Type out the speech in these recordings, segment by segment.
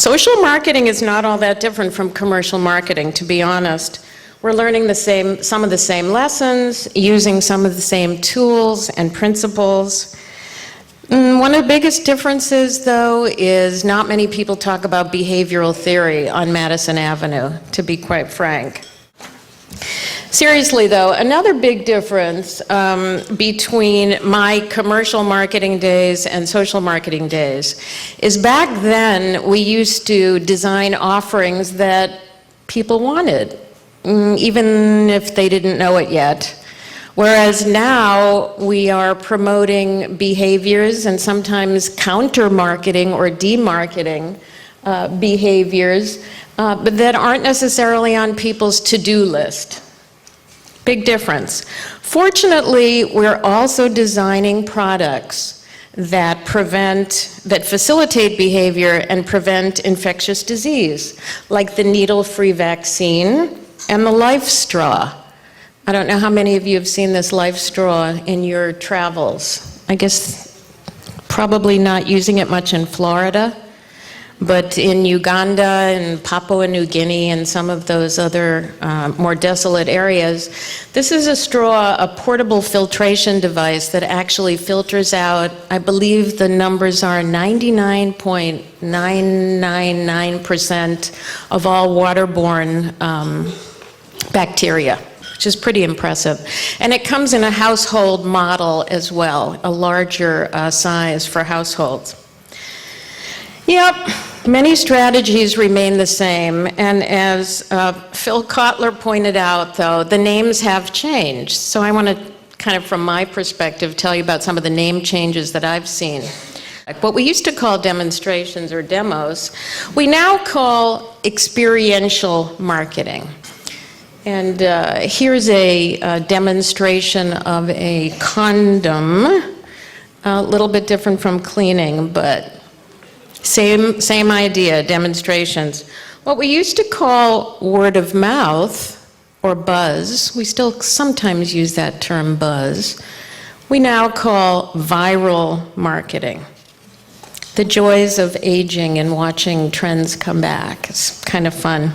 Social marketing is not all that different from commercial marketing, to be honest. We're learning some of the same lessons, using some of the same tools and principles. One of the biggest differences, though, is not many people talk about behavioral theory on Madison Avenue, to be quite frank. Seriously, though, another big difference between my commercial marketing days and social marketing days is back then we used to design offerings that people wanted, even if they didn't know it yet. Whereas now we are promoting behaviors and sometimes counter-marketing or demarketing behaviors, but that aren't necessarily on people's to-do list. Big difference. Fortunately, we're also designing products that facilitate behavior and prevent infectious disease, like the needle-free vaccine and the Life Straw. I don't know how many of you have seen this Life Straw in your travels. I guess probably not using it much in Florida, but in Uganda and Papua New Guinea and some of those other more desolate areas, this is a straw, a portable filtration device that actually filters out, I believe the numbers are 99.999% of all waterborne bacteria, which is pretty impressive. And it comes in a household model as well, a larger size for households. Yep, many strategies remain the same, and as Phil Kotler pointed out, though, the names have changed. So I want to kind of, from my perspective, tell you about some of the name changes that I've seen. What we used to call demonstrations or demos, we now call experiential marketing. And here's a demonstration of a condom, a little bit different from cleaning, but same idea, demonstrations. What we used to call word of mouth or buzz, we still sometimes use that term buzz, we now call viral marketing. The joys of aging and watching trends come back. It's kind of fun.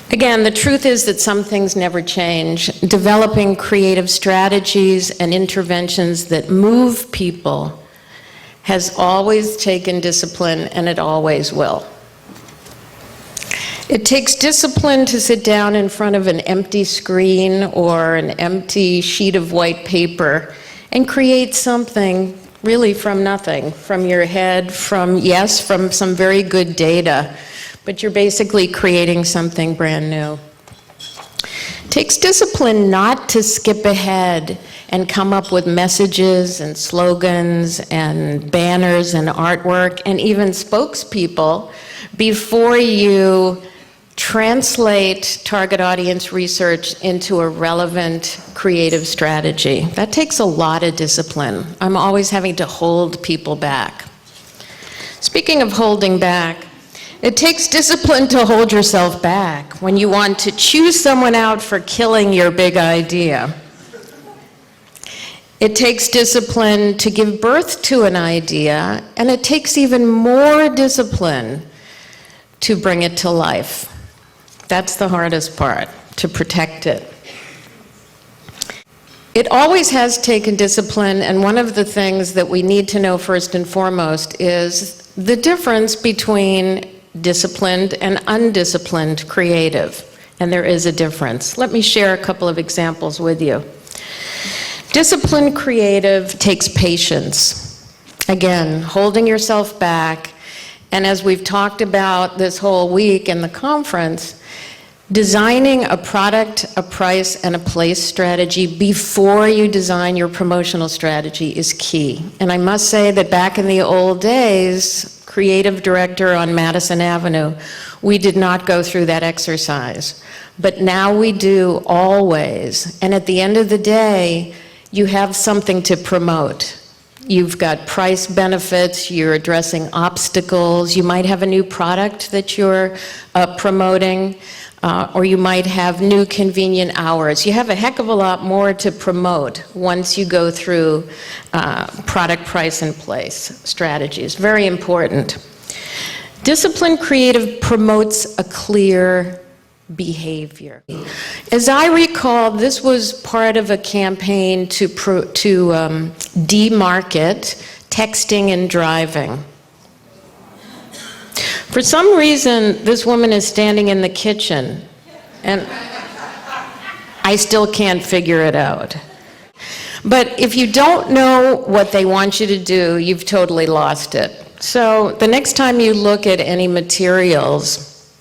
Again, the truth is that some things never change. Developing creative strategies and interventions that move people has always taken discipline, and it always will. It takes discipline to sit down in front of an empty screen or an empty sheet of white paper and create something really from nothing, from your head, from some very good data, but you're basically creating something brand new. It takes discipline not to skip ahead and come up with messages and slogans and banners and artwork and even spokespeople before you translate target audience research into a relevant creative strategy. That takes a lot of discipline. I'm always having to hold people back. Speaking of holding back, it takes discipline to hold yourself back when you want to choose someone out for killing your big idea. It takes discipline to give birth to an idea, and it takes even more discipline to bring it to life. That's the hardest part, to protect it. It always has taken discipline, and one of the things that we need to know first and foremost is the difference between disciplined and undisciplined creative, and there is a difference. Let me share a couple of examples with you. Disciplined creative takes patience. Again, holding yourself back, and as we've talked about this whole week in the conference, designing a product, a price, and a place strategy before you design your promotional strategy is key. And I must say that back in the old days, creative director on Madison Avenue, we did not go through that exercise. But now we do always. And at the end of the day, you have something to promote. You've got price benefits, you're addressing obstacles, you might have a new product that you're promoting, or you might have new convenient hours. You have a heck of a lot more to promote once you go through product, price, and place strategies. Very important. Disciplined creative promotes a clear behavior. As I recall, this was part of a campaign to demarket texting and driving. For some reason, this woman is standing in the kitchen, and I still can't figure it out. But if you don't know what they want you to do, you've totally lost it. So the next time you look at any materials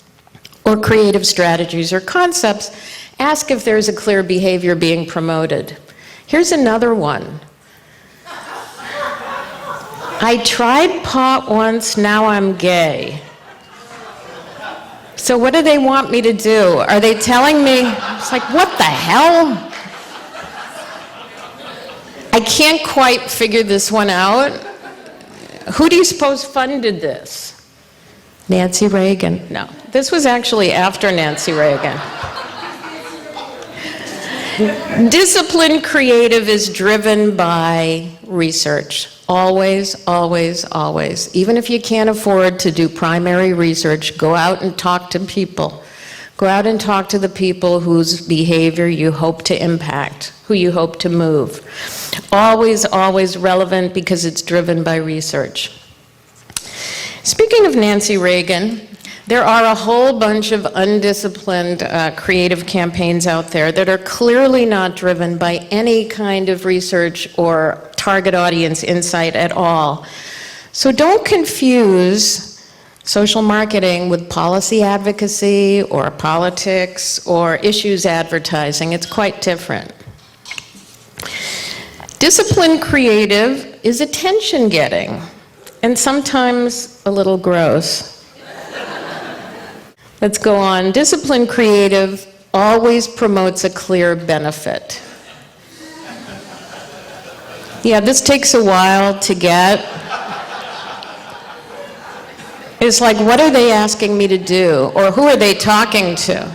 or creative strategies or concepts, ask if there's a clear behavior being promoted. Here's another one. I tried pot once, now I'm gay. So what do they want me to do? Are they telling me, it's like, what the hell? I can't quite figure this one out. Who do you suppose funded this? Nancy Reagan? No, this was actually after Nancy Reagan. Disciplined creative is driven by research. Always, always, always. Even if you can't afford to do primary research, go out and talk to people. Go out and talk to the people whose behavior you hope to impact, who you hope to move. Always, always relevant because it's driven by research. Speaking of Nancy Reagan, there are a whole bunch of undisciplined creative campaigns out there that are clearly not driven by any kind of research or target audience insight at all. So don't confuse social marketing with policy advocacy or politics or issues advertising. It's quite different. Disciplined creative is attention-getting and sometimes a little gross. Let's go on. Disciplined creative always promotes a clear benefit. Yeah, this takes a while to get. It's like, what are they asking me to do? Or who are they talking to?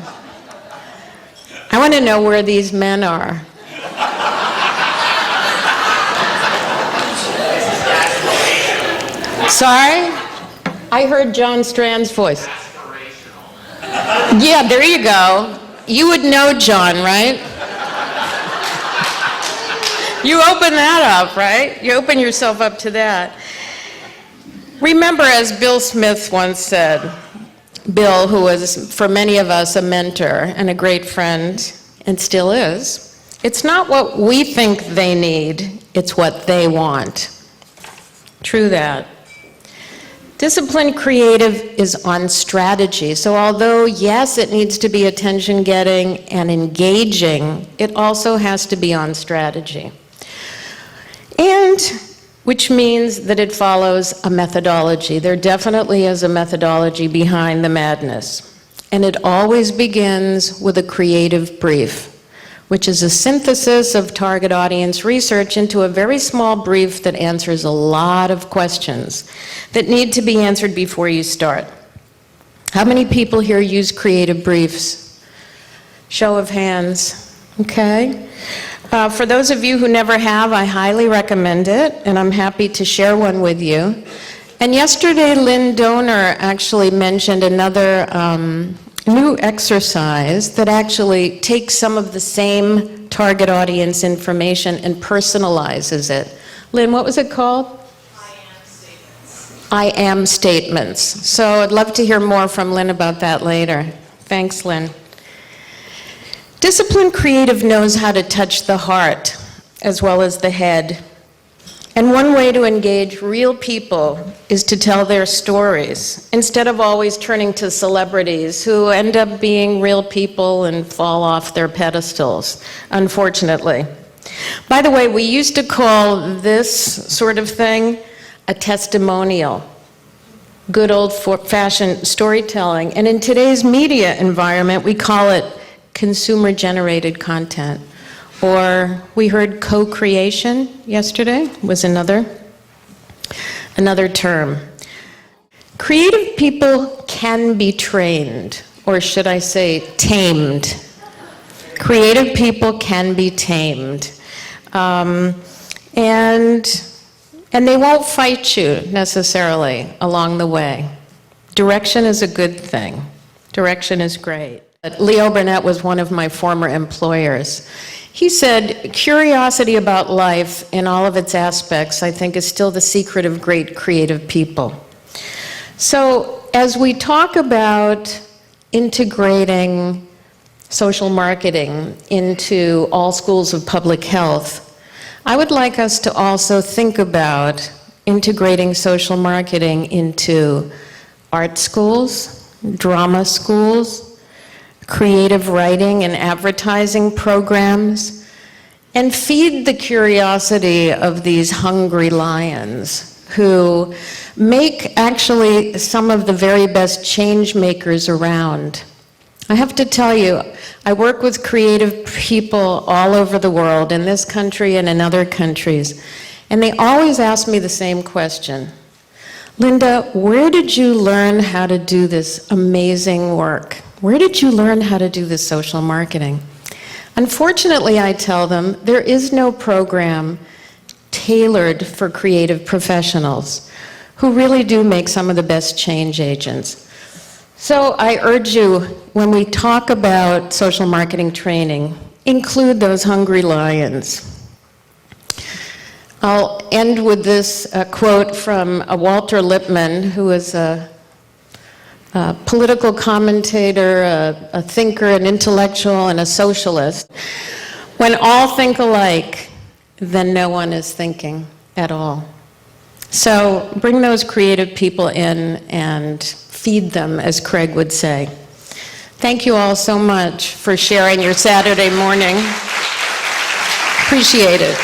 I want to know where these men are. Sorry? I heard John Strand's voice. Yeah, there you go. You would know John, right? You open that up, right? You open yourself up to that. Remember, as Bill Smith once said, Bill, who was, for many of us, a mentor and a great friend, and still is, it's not what we think they need, it's what they want. True that. Disciplined creative is on strategy. So although, yes, it needs to be attention-getting and engaging, it also has to be on strategy. And which means that it follows a methodology. There definitely is a methodology behind the madness. And it always begins with a creative brief, which is a synthesis of target audience research into a very small brief that answers a lot of questions that need to be answered before you start. How many people here use creative briefs? Show of hands. Okay. For those of you who never have, I highly recommend it, and I'm happy to share one with you. And yesterday, Lynn Donor actually mentioned another new exercise that actually takes some of the same target audience information and personalizes it. Lynn, what was it called? I am statements. So I'd love to hear more from Lynn about that later. Thanks, Lynn. Disciplined creative knows how to touch the heart as well as the head. And one way to engage real people is to tell their stories, instead of always turning to celebrities who end up being real people and fall off their pedestals, unfortunately. By the way, we used to call this sort of thing a testimonial, good old-fashioned storytelling. And in today's media environment, we call it consumer-generated content. Or we heard co-creation yesterday was another term. Creative people can be trained, or should I say tamed. Creative people can be tamed. And they won't fight you necessarily along the way. Direction is a good thing. Direction is great. Leo Burnett was one of my former employers. He said, curiosity about life in all of its aspects, I think, is still the secret of great creative people. So as we talk about integrating social marketing into all schools of public health, I would like us to also think about integrating social marketing into art schools, drama schools, creative writing and advertising programs, and feed the curiosity of these hungry lions who make actually some of the very best change makers around. I have to tell you, I work with creative people all over the world, in this country and in other countries, and they always ask me the same question. Linda, where did you learn how to do this amazing work? Where did you learn how to do this social marketing? Unfortunately, I tell them, there is no program tailored for creative professionals who really do make some of the best change agents. So I urge you, when we talk about social marketing training, include those hungry lions. I'll end with this quote from Walter Lippmann, who is a political commentator, a thinker, an intellectual, and a socialist. When all think alike, then no one is thinking at all. So bring those creative people in and feed them, as Craig would say. Thank you all so much for sharing your Saturday morning. Appreciate it.